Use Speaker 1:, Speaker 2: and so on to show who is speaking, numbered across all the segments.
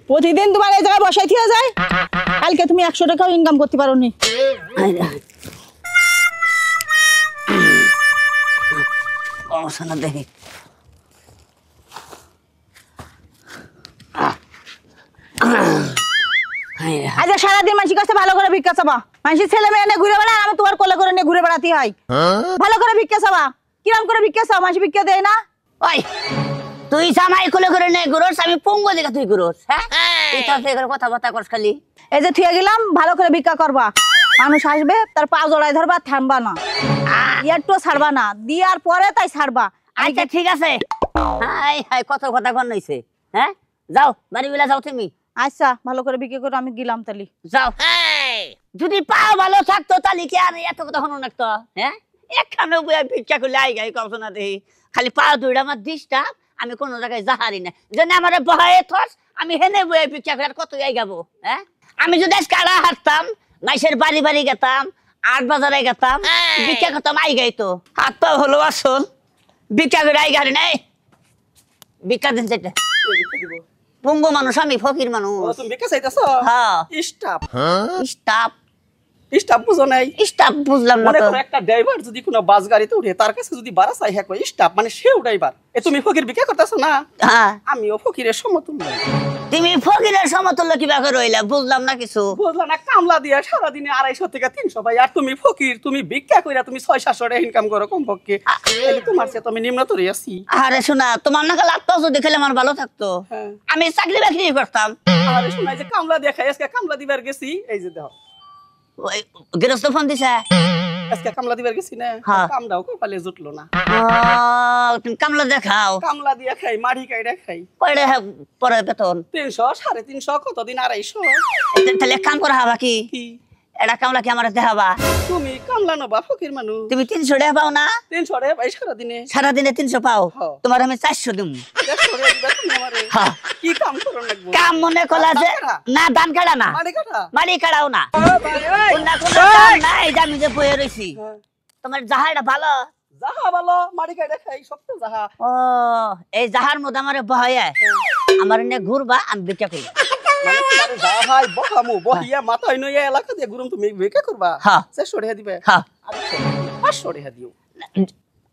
Speaker 1: প্রতিদিন তোমার এই জায়গায় বসাই থিয়া যায়, কালকে তুমি 100 টাকাও ইনকাম করতে পারো নি।
Speaker 2: শোনা দেখি
Speaker 1: আচ্ছা সারাদিন মানুষের কাছে ভালো করে ভিক্ষা চাবা, মানুষের ছেলে মেয়ে নিয়ে ঘুরে বেড়ায়, আমি তোমার কোলে করে নিয়ে ঘুরে বেড়াতে হয়। ভালো করে ভিক্ষা চাবা, কিরম করে ভিক্ষা চাও? মানুষ ভিক্ষা দেয় না।
Speaker 2: ওই তুই জামাই কোলে করে নে ঘুরোস, আমি পঙ্গু দিকে তুই ঘুরোস। হ্যাঁ তুই তো কথাবার্তা করস খালি।
Speaker 1: এই যে থিয়া গেলাম, ভালো করে ভিক্ষা করবা, মানুষ আসবে তার পা জড়াই ধরবা, থামবা না, একটু ছাড়বা না, দিয়ার পরে তাই ছাড়বা।
Speaker 2: আচ্ছা ঠিক আছে। হাই হাই কত কথা কন নইছে। হ্যাঁ যাও বাড়ি বেলা যাও তুমি।
Speaker 1: আচ্ছা ভালো করে ভিক্ষা করে আমি গেলাম তালি।
Speaker 2: যাও। যদি পাও ভালো থাকতো তাহলে কি আর এত কথা হনো নাকতো। হ্যাঁ একখানে ভিক্ষা করলে আই গাই কম শোনা দেখি, খালি পা দুইটা আমার ডিস্টার্ব, আমি কোনো জায়গায় যাহারি না, যেন আমার বহায়ে থস আমি হেনে বয়ে ভিক্ষা করে কত আই গাবো। হ্যাঁ আমি যদি আজ কাড়া হাঁটতাম, মাইসের বাড়ি বাড়ি গেতাম, 8 বাজারে গেতাম, ভিক্ষা করতাম, আই গাইতো। হাত পা হলো আসল ভিক্ষা করে আই গাড়ি নাই। ভিক্ষা দিন সেটা পঙ্গু মানুষ, আমি ফকির মানুষ।
Speaker 3: তুমি ভিক্ষা চাইতেছো?
Speaker 2: হ্যাঁ
Speaker 3: স্টাফ
Speaker 2: স্টাফ
Speaker 3: স্টাফ বুঝো নাই?
Speaker 2: স্টাফ বুঝলাম না
Speaker 3: মনে
Speaker 2: তো।
Speaker 3: করো একটা ড্রাইভার যদি কোনো বাস গাড়িতে উঠে, তার কাছে যদি ভাড়া চাই, হ্যাঁ স্টাফ মানে সেও ড্রাইভার। এ তুমি ফকির ভিক্ষা করতেছো না?
Speaker 2: হ্যাঁ
Speaker 3: আমিও ফকিরের সমতুল্য।
Speaker 2: তুমি ফকিরের সমতুল্য কিভাবে রইলা বুঝলাম না কিছু।
Speaker 3: বুঝলা না? কামলা দিয়ে সারাদিনে 250 থেকে 300 পাই, আর তুমি ফকির, তুমি ভিক্ষা কইরা তুমি 600-700 টাকা ইনকাম করো কমপক্ষে। তাহলে তোমার চেয়ে তো আমি নিম্নতরই আছি।
Speaker 2: আরে শোনা, তোমার নাকি লাগতো যদি খেলে আমার ভালো থাকতো।
Speaker 3: হ্যাঁ।
Speaker 2: আমি চাকরি বাকরি করতাম।
Speaker 3: আরে শোনা, যে কামলা দিয়ে খাই, আজকে কামলা দিবার গেছি, এই যে দেখো
Speaker 2: ওই গৃহস্থ ফোন দিছে।
Speaker 3: আজকে কামলা দিবার গেছি না,
Speaker 2: হ্যাঁ।
Speaker 3: কামটাও কপালে জুটলো না।
Speaker 2: তুমি কামলা দেখাও।
Speaker 3: কামলা দিয়ে খাই, মাড়ি কাইডা খাই।
Speaker 2: কয়টা পরে বেতন?
Speaker 3: 300, 350, কতদিন 250।
Speaker 2: তাহলে কাম করা হবা কি?
Speaker 3: কি
Speaker 2: এটা কামলা কি আমার দেখাবা?
Speaker 3: তুমি কামলা নবা, ফকির মানুষ।
Speaker 2: তুমি 300 টাকা পাও না?
Speaker 3: 300 টাকা পাই সারাদিনে।
Speaker 2: সারাদিনে 300 পাও?
Speaker 3: হ্যাঁ।
Speaker 2: তোমার আমি 400 দিম।
Speaker 3: 150 টাকা দিবা তুমি আমারে।
Speaker 2: হ্যাঁ।
Speaker 3: কি কাম করো লাগবো?
Speaker 2: কাম মনে কলা যে না, ধান কাটা না,
Speaker 3: মাড়ি কাটা?
Speaker 2: মাড়ি কাটাও না, কোনটা কোনটা কাম নাই, যে আমি যে বয়ে রইছি।
Speaker 3: হ্যাঁ।
Speaker 2: তোমার জাহাটা ভালো?
Speaker 3: যাহা ভালো, মাড়ি কাইডা খাই, সব তো যাহা।
Speaker 2: ও এই জাহার মধ্যে আমার বহায় আমার এনে ঘুরবা, আমি ভিক্ষা করব।
Speaker 3: মানে তোমারে যাহাই বহামু, বহিয়া মাথায় নইয়া এলাকা দিয়ে ঘুরুম, তুমি ভিক্ষা করবা?
Speaker 2: হ্যাঁ।
Speaker 3: 400 টাকা দিবে?
Speaker 2: হ্যাঁ।
Speaker 3: 500 টাকা দিও।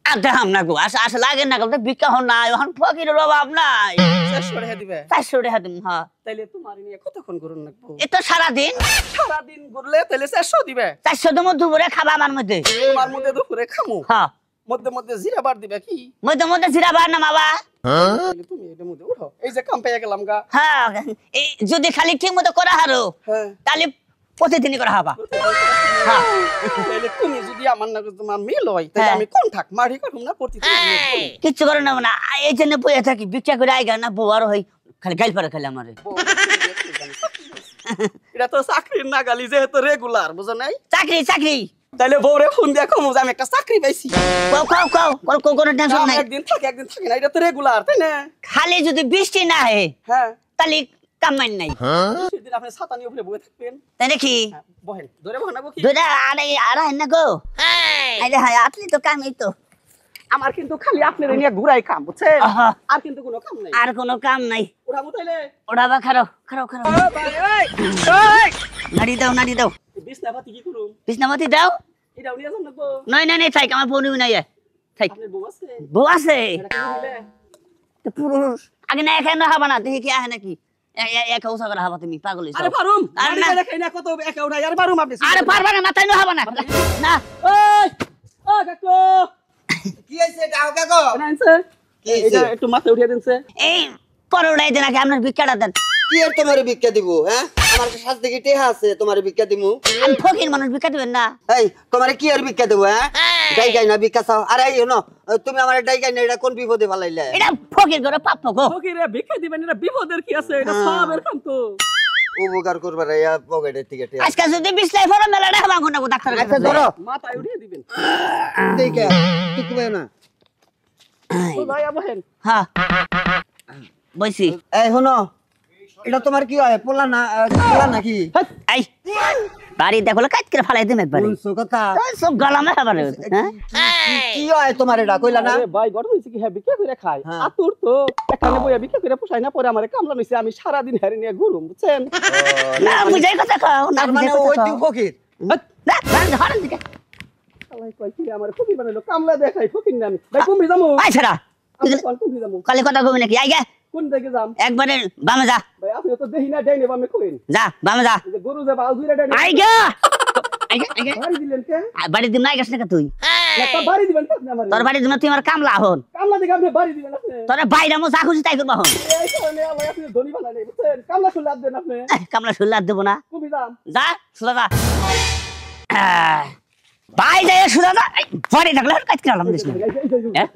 Speaker 2: আর দেখাম না গো, আসা লাগে না গো, ভিক্ষা হন না, এখন ফকিরের অভাব নাই।
Speaker 3: 400 টাকা দিবে?
Speaker 2: 400 টাকা দিম। হ্যাঁ।
Speaker 3: তাইলে তোমার নিয়ে কতক্ষণ ঘুরুন লাগবো?
Speaker 2: এ তো সারাদিন।
Speaker 3: সারাদিন ঘুরলে তাইলে 400 দিবে?
Speaker 2: 400 দিম দুপুরে খাবা আমার মধ্যে।
Speaker 3: তোমার মধ্যে দুপুরে খামু,
Speaker 2: হ্যাঁ।
Speaker 3: মধ্যে মধ্যে জিরা বার দিবে কি?
Speaker 2: মধ্যে মধ্যে জিরা বার না বাবা।
Speaker 3: তাইলে তুমি এটার মধ্যে উঠো, এই যে কাম পেয়ে গেলাম গা।
Speaker 2: হ্যাঁ এই যদি খালি ঠিক মতো করা হারো,
Speaker 3: হ্যাঁ।
Speaker 2: তাহলে প্রতিদিনই করা হবা। হ্যাঁ।
Speaker 3: তাইলে তুমি যদি আমার না তোমার মিল হয়, তাহলে
Speaker 2: হ্যাঁ।
Speaker 3: আমি কোন থাক মারি কাটুম না প্রতিদিন?
Speaker 2: কিচ্ছু করে নেব না, এই জন্য বইয়া থাকি, ভিক্ষা করে আইগা না বউ আর হই খালি গাইল পারে খালি আমারে।
Speaker 3: এটা তো চাকরির নাগালি, যেহেতু রেগুলার, বুঝো নাই?
Speaker 2: চাকরি চাকরি
Speaker 3: তাইলে বউরে ফোন দিয়া কমু যে আমি একটা চাকরি পাইছি।
Speaker 2: কাও কাও কাও কোনো টেনশন নাই।
Speaker 3: একদিন থাকে একদিন থাকে না, এটা তো রেগুলার, তাই না?
Speaker 2: খালি যদি বৃষ্টি না হয়
Speaker 3: হ্যাঁ।
Speaker 2: তাহলে কামাই নাই।
Speaker 3: সেদিন আপনি ছাতা নিয়ে উপরে বসে থাকবেন।
Speaker 2: তাই নাকি?
Speaker 3: হ্যাঁ, বহেন ধরে বহানাবো কি?
Speaker 2: দুইটা আড়াই না গো। আরে হ্যাঁ আপনি তো কামই তো।
Speaker 3: আমার কিন্তু খালি আপনার নিয়ে ঘুরাই কাম, বুঝছেন?
Speaker 2: আহা।
Speaker 3: আর কিন্তু কোনো কাম নাই।
Speaker 2: আর কোনো কাম নাই।
Speaker 3: ওরা তাইলে
Speaker 2: ওড়াবা খারো খারো খারো। নাড়ি দাও নাড়ি দাও।
Speaker 3: বিছনা পাতি কি করুম?
Speaker 2: বিছনামতি দাও।
Speaker 3: এটাও নিয়ে যান লাগবো?
Speaker 2: নয় নাই নাই থাক, আমার বউ নিবি নাই থাক।
Speaker 3: আপনার বউ আছে?
Speaker 2: বউ আছে
Speaker 3: এটা কি হইলে?
Speaker 2: তো পুরুষ আগে না এখানে হবা না, দেখি কি আহে নাকি। একা উষা করে হবা তুমি, পাগল হইছো।
Speaker 3: আরে পারুম,
Speaker 2: আর
Speaker 3: মারি
Speaker 2: না।
Speaker 3: কাইডা খাই না, কত একা উঠাই, আরে পারুম আপনি।
Speaker 2: আরে পারবা না, মাথায় হবা না না।
Speaker 3: ওই ও কাকু,
Speaker 4: কি হইছে গাও কাকো?
Speaker 3: নাইছে
Speaker 4: কি হইছে?
Speaker 3: এটা একটু মাথা উঠিয়ে দিনছে।
Speaker 2: এই পরে উড়াই দেন, আগে আপনার ভিক্ষাটা দেন।
Speaker 4: কি আর তোমারে ভিক্ষা দিব? হ্যাঁ আমার কাছে থেকে টেহা আছে, তোমারে ভিক্ষা দিমু?
Speaker 2: আমি ফকির মানুষ, ভিক্ষা দিবেন না।
Speaker 4: এই তোমারে কি আর ভিক্ষা দেব? হ্যাঁ ডাই গাই না ভিক্ষা চাও? আরে এই শোনো, তুমি আমারে ডাই গাই না, এটা কোন বিপদে ফালাইলে?
Speaker 2: এটা ফকির করে পাপ গো।
Speaker 3: ফকিরে ভিক্ষা দিবেন, এটা বিপদের কি আছে? এটা সবের কাম তো।
Speaker 4: উপকার করবার ইয়া পকেটের থেকে টেহা।
Speaker 2: আজকে যদি বিছলাই ফেরা মেলাটা হবা কোন ডাক্তার
Speaker 4: আচ্ছা ধরো
Speaker 3: মাথায় উঠিয়ে দিবেন।
Speaker 4: দেখে ঠিক হবে না।
Speaker 3: তো ভাইয়া বহেন।
Speaker 2: হ্যাঁ বইছি।
Speaker 4: এই শোনো, এটা তোমার কি হয়? পোলা না পোলা নাকি?
Speaker 2: এই বাড়ি দেখলে কাজ করে ফালাই দিম একবার
Speaker 4: শুনছো কথা
Speaker 2: সব গলামে খাবার হ্যাঁ
Speaker 4: কি হয় তোমার এটা কইলা না
Speaker 3: আরে ভাই ঘটনা হইছে কি হ্যাঁ ভিক্ষা করে খায়
Speaker 4: হ্যাঁ।
Speaker 3: আতুর তো এখানে বইয়া ভিক্ষা করে পোষায় না পরে আমারে কামলা নিছে আমি সারা দিন হেরে নিয়ে ঘুরুম বুঝছেন
Speaker 2: না বুঝাই কথা কও না
Speaker 4: তার মানে
Speaker 2: বুঝাই
Speaker 4: ওই
Speaker 2: কথা
Speaker 4: তুই
Speaker 2: কও
Speaker 4: ফকির
Speaker 2: না না হরেন দিকে
Speaker 3: আল্লাহ কই কি আমারে ফকির বানাইলো কামলা দেখাই ফকির না আমি ভাই কুমড়ি যামু
Speaker 2: আই ছাড়া
Speaker 3: আমি কোন কুমড়ি যামু
Speaker 2: কালে কথা কবি নাকি আই গে
Speaker 3: কোন দিকে যাম
Speaker 2: একবারে বামে যা
Speaker 3: ভাই আপনি তো দেহি না দেইনি আমি কইন
Speaker 2: যা বামে যা
Speaker 3: এই যে গরু যে বাল দুইটা দেন
Speaker 2: আই গে আই গে
Speaker 3: বাড়ি দিলেন কে
Speaker 2: বাড়ি দিম নাই গেছ না তুই
Speaker 3: না তো বাড়ি দিবেন কে আপনি আমারে
Speaker 2: তোর বাড়ি দিম তুই আমার কামলা হন
Speaker 3: কামলা দিকে আপনি বাড়ি দিবেন আপনি
Speaker 2: তোর বাইরে মো যা খুশি তাই করবা হন
Speaker 3: এই কারণে আমার আপনি ধনী বানাই বুঝছেন কামলা শুনলে দেন আপনি
Speaker 2: কামলা শুনলে আর দেবো না
Speaker 3: কুমড়ি যাম
Speaker 2: যা সুদা যা বাই যায় সুদা যা বাড়ি থাকলে কাজ করে আলাম দিস না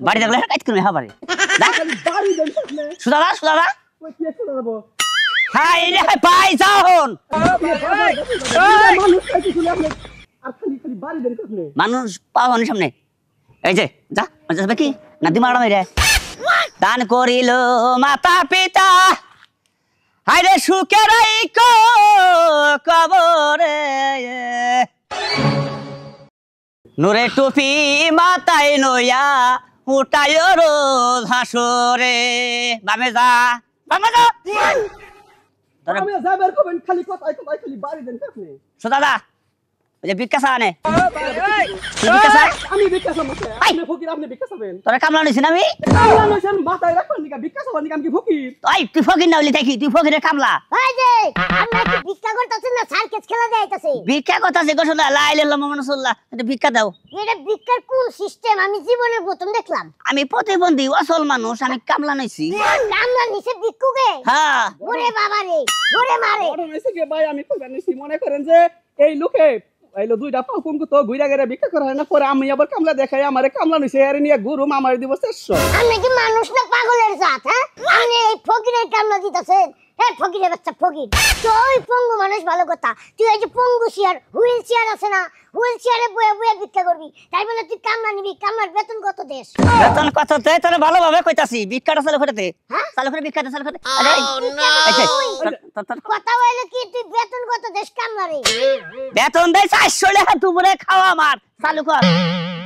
Speaker 2: বাড়ি থাকলে কাজ করবে হ্যাঁ বাড়ি যা
Speaker 3: বাড়ি দেন আপনি
Speaker 2: সুদা যা
Speaker 3: কই কি চলে যাবো
Speaker 2: হাই রে বাই যাও হন
Speaker 3: মানুষ খাইতে শুনে আপনি আর খালি খালি বাড়ি দেন আপনি
Speaker 2: মানুষ পাওয়া সামনে এই যে যা যাবে কি না দিমাড়া মেরে দান করিল মাতা পিতা হাইরে সুখের কবরে নুরে টুপি মাতাই নইয়া উঠায় রোজ হাসরে বামে যা তোরে
Speaker 3: আমি যাবার কবেন খালি কথাই খালি বাড়ি দেন আপনি
Speaker 2: দাদা ওই যে ভিক্ষা চানে ভিক্ষা চা
Speaker 3: আমি বিকাশ আমাকে আপনি ফকির আপনি বিকাশ হবেন
Speaker 2: তোরা কামলা নিছি না আমি
Speaker 3: কামলা নইছেন মাথায় রাখবেন নিকা বিকাশ হবেন নিকা আমি কি ফকির
Speaker 2: ওই তুই ফকির না হইলি দেখি তুই ফকিরের কামলা
Speaker 5: ওই যে আমরা কি ভিক্ষা করতেছেন না সার্কাস খেলা দেখাইতাছে
Speaker 2: ভিক্ষা কথা যে গোসল লাইলে লমনসুল্লাহ এটা ভিক্ষা দাও
Speaker 5: এটা ভিক্ষার কোন সিস্টেম আমি জীবনে প্রথম দেখলাম
Speaker 2: আমি প্রতিবন্ধী অসল মানুষ আমি কামলা নইছি
Speaker 5: কামলা নিচে ভিক্ষুকে
Speaker 2: হ্যাঁ
Speaker 5: ওরে বাবা রে ওরে মারে
Speaker 3: বড় হইছে কি ভাই আমি কইবেন নিছি মনে করেন যে এই লোকে আইলো দুইটা পাকুম তো ঘুরা গেরা বিক্রি করা হয় না পরে আমি আবার কামলা দেখাই আমারে কামলা নিছে এর নিয়ে গুরুম আমার দিব 400
Speaker 5: আপনি কি মানুষ না পাগলের জাত হ্যাঁ আপনি এই ফকিরের কামলা দিতেছেন হে ফকিরের বাচ্চা ফকির তো ওই পঙ্গু মানুষ ভালো কথা তুই এই যে পঙ্গু চেয়ার হুইল চেয়ার আছে না হুইল চেয়ারে বয়ে বয়ে ভিক্ষা করবি তাই বলে তুই কামলা নিবি কামলার বেতন কত দেশ
Speaker 2: বেতন কত দেয় তোরা ভালোভাবে কইতাছি ভিক্ষাটা চালু করে দে
Speaker 5: হ্যাঁ?
Speaker 2: চালু করে ভিক্ষাটা চালু করে আরে এই যে, তোর
Speaker 5: কথা বলে কি তুই বেতন কত দেশ কামলারে
Speaker 2: বেতন দেয় 400 টাকা দুপুরে খাওয়া আমার চালু কর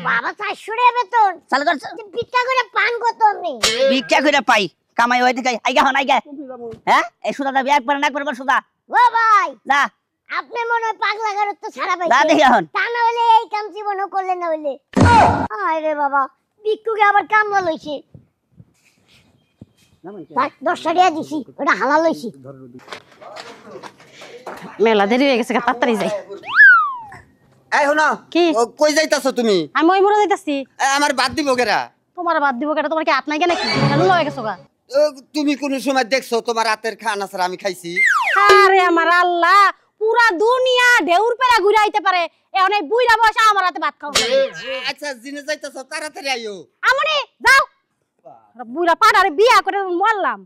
Speaker 5: বাবা 400 টাকা বেতন
Speaker 2: চালু কর
Speaker 5: তুই ভিক্ষা করে পান কত আপনি
Speaker 2: ভিক্ষা করে পাই কামাই হইতে খাই আইগা হন আইগা
Speaker 3: কমে যাবো
Speaker 2: হ্যাঁ এই সুদা দাবি একবার না একবার সুদা
Speaker 5: ও ভাই
Speaker 2: যা
Speaker 5: আপনি মনে হয় পাগলা গারত তো ছাড়া
Speaker 2: যা
Speaker 5: পাইছেন
Speaker 2: দেখি এখন
Speaker 5: তা না হলে এই কাম জীবনও করলেন না হইলে আয় রে বাবা ভিক্ষুকে আবার কামলা লইছে 10 টাকা দিছি ওটা হালাল লইছি
Speaker 1: মেলা দেরি হয়ে গেছে তাড়াতাড়ি যাই
Speaker 4: এই শোনো
Speaker 1: কি?
Speaker 4: কই যাইতাছো তুমি
Speaker 1: আমি ওই মোড়ে যাইতাছি
Speaker 4: আমার বাদ দিব কেরা
Speaker 1: তোমার বাদ দিব কেটা তোমার কি হাত নাই কেন কি কেন লয়ে গেছো গা
Speaker 4: তুমি কোন সময় দেখছো তোমার রাতের খানা ছাড়া আমি খাইছি
Speaker 1: আরে আমার আল্লাহ পুরা দুনিয়া ঢেউর পেরা ঘুরে আইতে পারে এখন এই বুইরা বসে আমার হাতে ভাত খাও
Speaker 4: আচ্ছা জিনে যাইতাছো তাড়াতাড়ি আইও
Speaker 1: আমনে যাও বুইরা পাড়ারে বিয়া করে মরলাম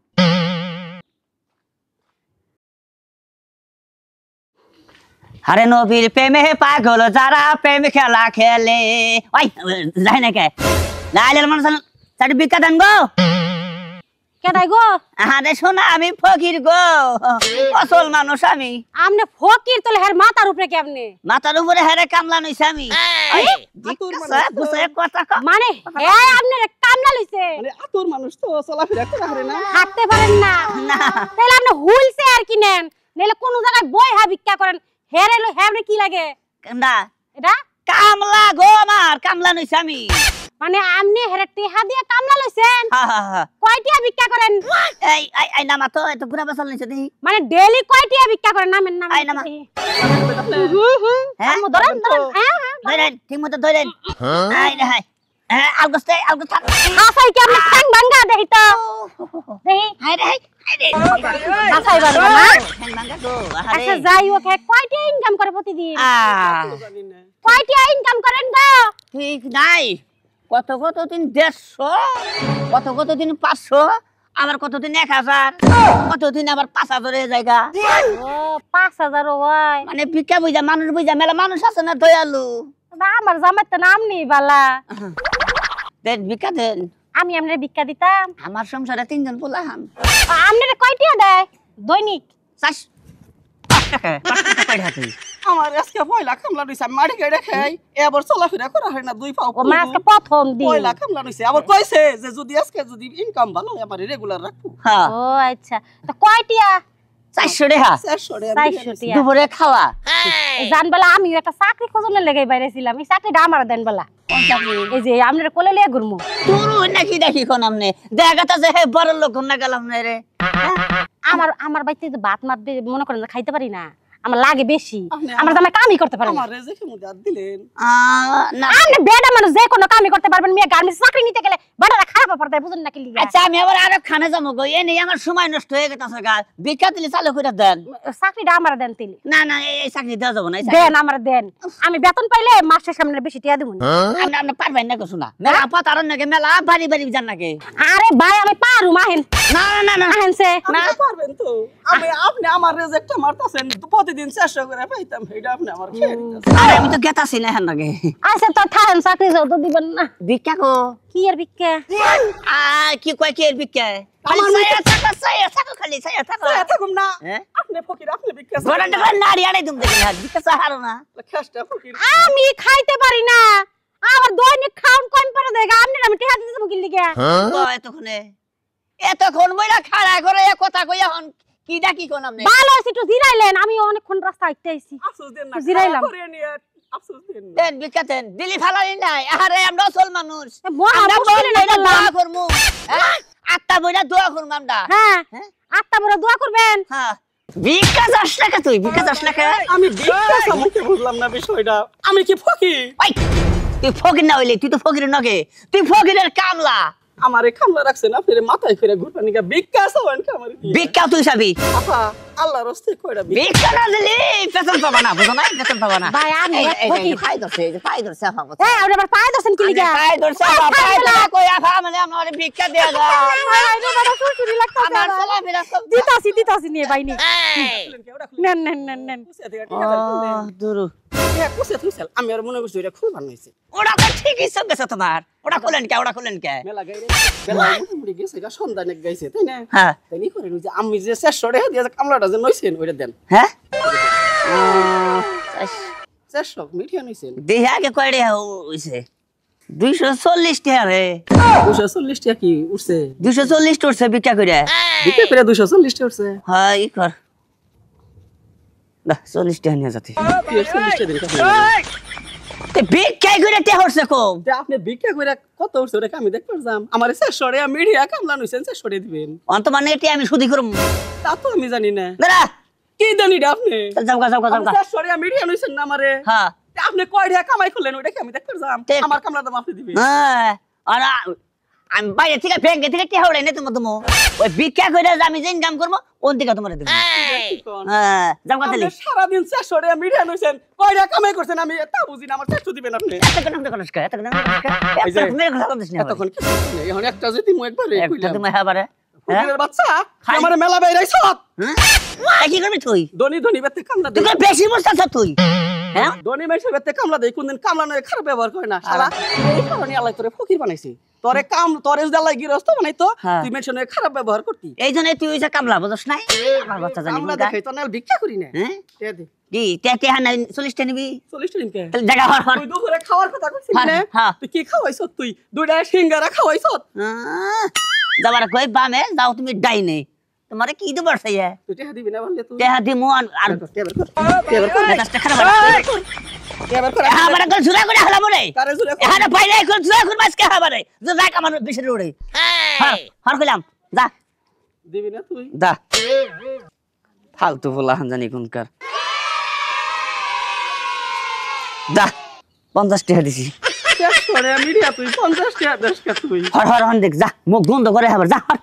Speaker 2: আরে নবীর প্রেমে পাগল যারা প্রেম খেলা খেলে ওই যাই না কে লাইলের মানুষ চাটি ভিক্ষা দেন গো
Speaker 1: কেটাই গো
Speaker 2: আরে শোনা আমি ফকির গো অসল মানুষ আমি
Speaker 1: আমনে ফকির তোলে হের মাথার উপরে কেমনে
Speaker 2: মাথার উপরে হেরে কামলা নইছে আমি ওই, ভিক্ষা চা, গুছাইয়া কথা কও।
Speaker 1: মানে হে আমনে কামলা লইছে
Speaker 3: মানে আতর মানুষ তো চলাফেরা করা হারে না
Speaker 1: হাঁটতে পারেন না
Speaker 2: না
Speaker 1: তাহলে আপনি হুইলছে আর কি নেন নাহলে কোন জায়গায় বই হা ভিক্ষা করেন হেরে লো হেরে কি লাগে
Speaker 2: না
Speaker 1: এটা
Speaker 2: কামলা গো আমার কামলা নইছে আমি
Speaker 1: মানে আপনি হেরে টিহা দিয়ে কামলা লইছেন
Speaker 2: হা হা হা
Speaker 1: কয়টিয়া ভিক্ষা করেন
Speaker 2: এই এই এই নামা তো এত ঘুরা বসাল নিছে দেখি
Speaker 1: মানে ডেইলি কয়টিয়া ভিক্ষা করেন নামেন নাম
Speaker 2: আই নামা। হ্যাঁ
Speaker 1: ধরেন ধরেন হ্যাঁ
Speaker 2: ধরেন ঠিক মতো ধরেন আই রে হাই হ্যাঁ আলগস্তে আলগস্ত থাক
Speaker 1: হাসাই কি আপনি টাং ভাঙ্গা দেই তো দেই
Speaker 2: হাই রে হাই রে
Speaker 1: হাসাই পারবে না
Speaker 2: ঠ্যাং ভাঙা গো আরে
Speaker 1: আচ্ছা যাই হোক কয়টিয়া ইনকাম করে প্রতিদিন
Speaker 3: জানি না
Speaker 1: কয়টিয়া ইনকাম করেন গো
Speaker 2: ঠিক নাই কত কত দিন 150 কত কত দিন 500 আবার কত দিন 1000 কত দিন আবার 5000 এর জায়গা
Speaker 1: ও 5000 হয়
Speaker 2: মানে ভিক্ষা বুঝা মানুষ বুঝা মেলা মানুষ আছে না দয়ালু
Speaker 1: না আমার জামাই তো নাম নেই বালা
Speaker 2: দেন ভিক্ষা দেন
Speaker 1: আমি আপনার ভিক্ষা দিতাম
Speaker 2: আমার সংসারে 3 জন পোলাহান
Speaker 1: আপনার কয়টিয়া দেয় দৈনিক
Speaker 2: 5 টাকা কয়টা তুই
Speaker 3: আমার আজকে পয়লা কামলা দিছে আমি মাটি গাড়ি খাই এবার চলাফেরা করা হয় না দুই পাও
Speaker 1: ও মা আজকে প্রথম দিন
Speaker 3: পয়লা কামলা দিছে আবার কইছে যে যদি আজকে যদি ইনকাম ভালো হয় আমার রেগুলার রাখবো
Speaker 2: হ্যাঁ
Speaker 1: ও আচ্ছা তো কয়টিয়া
Speaker 2: 400 টাকা
Speaker 3: 400
Speaker 1: 400 টিয়া
Speaker 2: দুপুরে খাওয়া
Speaker 1: জান বলা আমি একটা চাকরি খোঁজনের লেগে বাইরে ছিলাম এই চাকরিটা আমার দেন বলা এই যে আমরা কোলে লিয়ে ঘুরমু
Speaker 2: তুরু নাকি দেখি কোন আমনে দেখা তো যে হে বড় লোক না গেলাম না রে
Speaker 1: আমার বাড়িতে যে ভাত মাত মনে করেন যে খাইতে পারি না আমার লাগে বেশি
Speaker 3: আপনি
Speaker 1: আমরা জামাই কামই করতে পারি না
Speaker 3: আমার রেজেকে মধ্যে হাত দিলেন
Speaker 2: না
Speaker 1: আপনি বেডা মানুষ যে কোনো কামই করতে পারবেন মিয়া গার্মেন্টস চাকরি নিতে গেলে বেটারা খারাপ পড়তে বুঝুন না কি লিগা
Speaker 2: আচ্ছা আমি আবার আরো খানে যাবো গো এ নেই আমার সময় নষ্ট হয়ে গেছে গা ভিক্ষা দিলে চালু করে দেন
Speaker 1: চাকরিটা আমার দেন তিলি
Speaker 2: না না এই চাকরি দেওয়া যাবো না এই চাকরি-
Speaker 1: দেন আমার দেন আমি বেতন পাইলে মাসের সামনে বেশি টিয়া দেবো না
Speaker 2: আপনি আপনি পারবেন না কিছু না মেলা পাতার নাকি মেলা বাড়ি বাড়ি যান নাকি
Speaker 1: আরে ভাই আমি পারু মাহেন
Speaker 2: না না না না
Speaker 1: আহেন সে
Speaker 3: আপনি তো পারবেন তো আপনি আমার রেজেকটা মারতাছেন প্রতিদিন 400 করে পাইতাম এটা আপনি আমার খেয়ে দিতেছেন
Speaker 2: আরে আমি তো গেতাছি না হ্যাঁ নাকি
Speaker 1: আচ্ছা তো থাকেন চাকরি যাও তো দিবেন না
Speaker 2: ভিক্ষা কো
Speaker 1: কি আর ভিক্ষা
Speaker 2: কি কয় কি এর ভিক্ষা
Speaker 3: আমার
Speaker 2: সায়া থাকো খালি সায়া থাকো
Speaker 3: থাকুম না
Speaker 2: হ্যাঁ
Speaker 3: আপনি ফকির আপনি ভিক্ষা
Speaker 2: বড় বড় নারী আড়াই তুমি দেখি না ভিক্ষা সাহারো না
Speaker 3: খেষ্টা ফকির
Speaker 1: আমি খাইতে পারি না আমার দৈনিক খাউন কম পড়ে দেগা আপনি আমি টিয়া দিতে যাবো কি লিগা
Speaker 2: এতক্ষণ বইরা খাড়া করে এ কথা কইয়া হন কি ডাকি কোন আপনি
Speaker 1: ভালো আছে একটু জিরাইলেন আমি অনেকক্ষণ রাস্তা হাঁটতে আইছি
Speaker 3: আফসোস দেন না
Speaker 1: জিরাইলাম।
Speaker 3: করে নিয়ে আফসোস দেন না
Speaker 2: দেন ভিক্ষা দেন দিলি ফালালি নাই আরে আমরা অসল মানুষ
Speaker 1: মহা
Speaker 2: আমরা
Speaker 1: মুশকিলে
Speaker 2: বইরা
Speaker 1: না
Speaker 2: দোয়া করমু হ্যাঁ আটটা বইরা দোয়া করমু আমরা
Speaker 1: হ্যাঁ
Speaker 2: হ্যাঁ?
Speaker 1: আত্মা বড় দোয়া করবেন
Speaker 2: হ্যাঁ ভিক্ষা যাস না তুই ভিক্ষা যাস না
Speaker 3: আমি ভিক্ষা সামুকে বুঝলাম না বিষয়টা আমি কি ফকির
Speaker 2: ওই তুই ফকির না হইলে তুই তো ফকির নগে তুই ফকিরের কামলা
Speaker 3: আমারে কামলা রাখছেন আপনি মাথায় করে ঘুরপানি গা ভিক্ষা সাওয়ান কামারে দিয়ে
Speaker 2: ভিক্ষা তুই চাবি
Speaker 3: আপা আল্লাহর রাস্তায় কইরা
Speaker 2: ভিক্ষা না দিলি পেছন পাবা না বুঝো না পেছন পাবা না
Speaker 1: ভাই, আমি
Speaker 2: এই,
Speaker 1: এক
Speaker 2: এই, এই,
Speaker 1: ফকির।
Speaker 2: পায়ে ধরছে এই যে পায়ে ধরছে আপা বলছে।
Speaker 1: হ্যাঁ আপনি আবার পায়ে দছেন কি লিগা
Speaker 2: পায়ে ধরছে আপা পায়ে ধরা কই আপা মানে আমার ভিক্ষা দেয়া দাও
Speaker 1: সুরসুরি লাগতাছে
Speaker 2: আমার চলাফেরা সব
Speaker 1: দিতাছি নিয়ে ভাই নি নেন নেন নেন নেন
Speaker 2: দুরু
Speaker 3: আমি আর মনে করছি এটা খুব ভালো হয়েছে
Speaker 2: ওটা তো ঠিকই সব গেছে তোমার ওটা খুলেন কে ওটা খুলেন কে
Speaker 3: মেলা গাইরে বেলা মোটামুটি গেছে গা সন্ধানে গাইছে তাই না
Speaker 2: হ্যাঁ
Speaker 3: তাই নি করে যে আমি যে 400 টাকা দিয়ে যে কামলাটা যে নইছেন ওইটা দেন
Speaker 2: হ্যাঁ
Speaker 3: 400 মিঠিয়া নইছেন
Speaker 2: দেহে আগে কয়ডে হইছে 240 টাকা রে
Speaker 3: 240 টাকা কি উঠছে
Speaker 2: 240 উঠছে ভিক্ষা করে
Speaker 3: দিতে পেরে 240 টাকা উঠছে
Speaker 2: হ্যাঁ ই কর না 40 টাকা নিয়ে যাতে
Speaker 3: 40 টাকা দিন কাছে
Speaker 2: তে ভিক্ষা করে তে হচ্ছে কম
Speaker 3: তে আপনি ভিক্ষা কইরা কত উঠছে ওটা কি আমি দেখতে পারজাম আমার 400 টাকা মিঠিয়া কামলা নইছেন 400 টাকা দিবেন
Speaker 2: অন্ত মানে এটি আমি সুদি করব
Speaker 3: তা তো আমি জানি না
Speaker 2: দাঁড়া
Speaker 3: কি জানি এটা আপনি
Speaker 2: যাও গা
Speaker 3: 400 টাকা মিঠিয়া নইছেন না আমারে
Speaker 2: হ্যাঁ
Speaker 3: তে আপনি কয় টাকা কামাই করলেন ওটা কি আমি দেখতে পারজাম
Speaker 2: তে-
Speaker 3: আমার কামলা দাম আপনি দিবেন
Speaker 2: হ্যাঁ আর আমি বাইরে থেকে ব্যাংকে থেকে টেহা উড়াই না তোমার তুমি ওই ভিক্ষা করে আমি যে ইনকাম করবো ওন থেকে তোমার দেবো হ্যাঁ যাও গা তাহলে
Speaker 3: আপনি সারাদিন 400 টাকা মিঠিয়া নইছেন কয় টাকা কামাই করছেন আমি তা বুঝি না আমার 400 দিবেন আপনি
Speaker 2: এত কেন করিস কা এত কেন
Speaker 3: এই যে-
Speaker 2: এত মেরে কথা বলিস না
Speaker 3: এতক্ষণ কি নেই এখন একটা যদি মু একবারে
Speaker 2: একটা
Speaker 3: কইলাম
Speaker 2: তুমি হ্যাঁ বারে
Speaker 3: ফকিরের বাচ্চা তুই আমারে মেলা বাইরাইছ
Speaker 2: হ্যাঁ কি করবি তুই
Speaker 3: ধনী ধনী বেতে কামলা
Speaker 2: তুই
Speaker 3: দেই
Speaker 2: তো বেশি বসতাছ তুই হ্যাঁ
Speaker 3: ধনী মেশে বেতে কামলা দেই কোনদিন কামলা নয় খারাপ ব্যবহার করে না শালা এই কারণে আল্লাহ তোরে ফকির বানাইছে তোরে তোরে যদি আল্লাহ গিরস্ত বানাইতো
Speaker 2: হ্যাঁ।
Speaker 3: তুই মেশে নয় খারাপ ব্যবহার করতি
Speaker 2: এই জন্য তুই ওই যে কামলা বুঝছ নাই আমার বাচ্চা জানি
Speaker 3: কামলা
Speaker 2: কোনটা।
Speaker 3: দেখাই তো না ভিক্ষা করি না
Speaker 2: হ্যাঁ
Speaker 3: তে দে
Speaker 2: কি তে হ্যাঁ নাই 40 টা নিবি
Speaker 3: 40 টাকা কে
Speaker 2: তাহলে জায়গা হর হর
Speaker 3: তুই দুপুরে খাওয়ার কথা কইছিস
Speaker 2: হ্যাঁ,
Speaker 3: না
Speaker 2: হ্যাঁ।
Speaker 3: তুই কি খাওয়াইছ তুই দুইটা সিঙ্গারা খাওয়াইছ
Speaker 2: যাবার কই বামে যাও তুমি ডাইনে তোমারে কি দেব বর্ষাইয়া
Speaker 3: তুই টাকা দিবি না বললে তুই
Speaker 2: তেহা দিমু আর
Speaker 3: টেবার কর
Speaker 2: মেজাজটা খারাপ
Speaker 3: টেবার কর
Speaker 2: আমার তো জুরা করে হলা মরে
Speaker 3: কারে জুরে কর
Speaker 2: এখানে বাইরে এখন জুরা করে মাছ কে হাবারে যে যাক আমার বেশি উড়ে হ্যাঁ হর কইলাম যা
Speaker 3: দিবি না তুই
Speaker 2: দা ফালতু বলা জানি কোনকার দা 50 টাকা দিছি
Speaker 3: 400 টাকা মিডিয়া তুই 50 টাকা দেশ কা তুই
Speaker 2: হর হর হন দেখ যা মুখ বন্ধ করে হাবার যা হর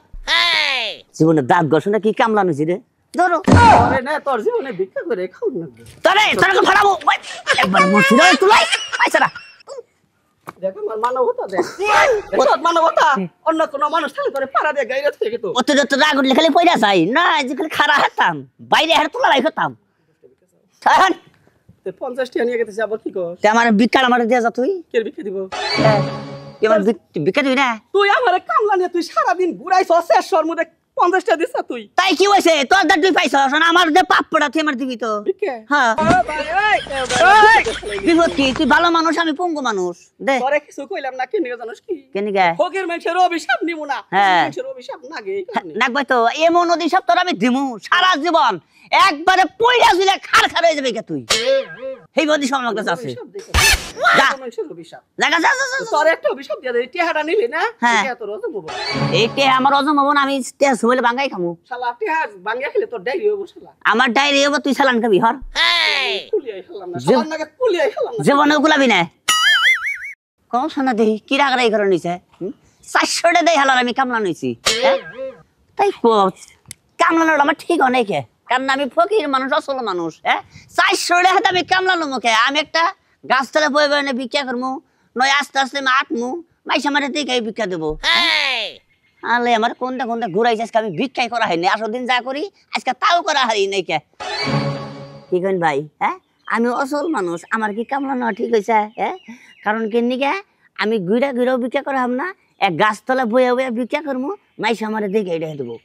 Speaker 2: জীবনে দাঁত গসনে কি কামলা নইছি রে ধরো
Speaker 3: আরে না তোর জীবনে ভিক্ষা করে খাও না
Speaker 2: তোরে তোরে ফড়াবো একবার মুছি রে তুলাই পয়সা না
Speaker 3: দেখো মানবতা দেখ সৎ মানবতা অন্য কোন মানুষ থাকলে তোরে পাড়া দিয়ে গাইরে থেকে তো
Speaker 2: অতিরিক্ত রাগ উঠলে খালি পয়সা চাই না যে খালি খারা হাতাম বাইরে হার তোলা রাই হতাম এখন
Speaker 3: তে 50 টাকা নিয়ে গেছে আবার কি কর
Speaker 2: তে আমার বিকার আমার দিয়া যা তুই
Speaker 3: কে ভিক্ষা দিব
Speaker 2: তুই আমার বিকার দিবি না
Speaker 3: তুই আমারে কামলা নিয়ে তুই সারা দিন ঘুরাইছ 400 এর মধ্যে 50টা দিছ তুই
Speaker 2: তাই কি হয়েছে তোর দা তুই পাইছ আমার যে পাপ্পড়া তুই আমার দিবি তো
Speaker 3: ভিক্ষে
Speaker 2: হ্যাঁ
Speaker 3: ও ভাই এই
Speaker 2: বিপদ কি তুই ভালো মানুষ আমি পঙ্গু মানুষ দে
Speaker 3: তোরে কিছু কইলাম না কেন জানিস কি
Speaker 2: কেনি গে
Speaker 3: ফকির মানুষের অভিশাপ নিমু না
Speaker 2: হ্যাঁ।
Speaker 3: মানুষের অভিশাপ নাগে এই কারণে
Speaker 2: নাকবাই তো এমন নদী সব তোর আমি দিমু সারা জীবন একবারে পইলা ঝুলে খার খার হয়ে যাবে কে তুই এই বদি সময় লাগতে আছে
Speaker 3: অভিশাপ দেখো
Speaker 2: যা।
Speaker 3: মানুষের অভিশাপ
Speaker 2: জায়গা যা যা, যা, যা।
Speaker 3: তোর একটা অভিশাপ দিয়ে দে টিহাটা নিলি না
Speaker 2: হ্যাঁ।
Speaker 3: টিহা তোর অজম হবো
Speaker 2: এইটা আমার অজম হবো না আমি তেজ হইলে বাঙ্গাই খামু
Speaker 3: শালা টিহা বাঙ্গিয়া খেলে তোর ডাইরি হবো শালা
Speaker 2: আমার ডায়রি হবো তুই চালান খাবি হর
Speaker 3: কুলিয়াই খেলাম না শালার নাকে কুলিয়াই খেলাম না
Speaker 2: জীবনে গুলাবি না কম শোনা দেহি কি রাগরা এই করে নিছে 400 দেই হালার আমি কামলা নিছি তাই কামলানোর আমার ঠিক অনেকে কারণ আমি ফকির মানুষ আসল মানুষ 400 হাতে আমি কামলানো মুখে আমি একটা গাছতলা বয়ে বয়ে ভিক্ষা করবো নয় আস্তে আস্তে আমি আটমু মাইসা আমার দিকে ভিক্ষা দেবো আলে আমার কোনটা কোনটা ঘুরাইছে আজকে আমি ভিক্ষাই করা হয়নি আসল দিন যা করি আজকে তাও করা হারি নাই কে কি কেন ভাই আমি অসল মানুষ আমার কি কামলানো ঠিক হয়েছে কারণ কেন গে আমি ঘুরা ঘুরেও ভিক্ষা করা হব না এক গাছতলা বয়ে বয়ে ভিক্ষা করবো মাইসা আমার দিকে এটা দেবো